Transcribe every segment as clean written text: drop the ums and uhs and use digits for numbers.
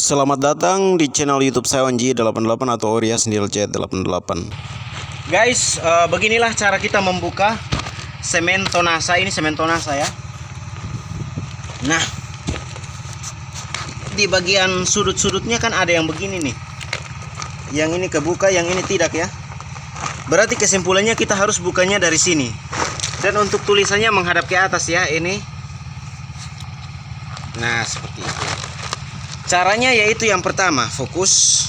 Selamat datang di channel YouTube saya Wanji88 atau Orias Niljet88. Guys, beginilah cara kita membuka semen tonasa. Ini semen tonasa ya. Nah, di bagian sudut-sudutnya kan ada yang begini nih. Yang ini kebuka, yang ini tidak ya. Berarti kesimpulannya kita harus bukanya dari sini. Dan untuk tulisannya menghadap ke atas ya, ini. Nah, seperti itu. Caranya yaitu yang pertama, fokus.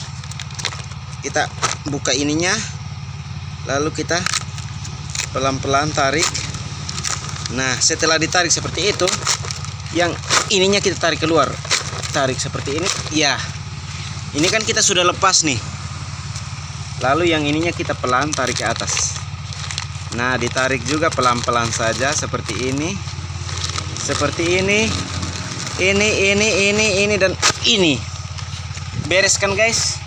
Kita buka ininya. Lalu kita pelan-pelan tarik. Nah, setelah ditarik seperti itu, yang ininya kita tarik keluar. Tarik seperti ini. Ya. Ini kan kita sudah lepas nih. Lalu yang ininya kita pelan tarik ke atas. Nah, ditarik juga pelan-pelan saja seperti ini. Seperti ini. Ini dan ini. Bereskan guys.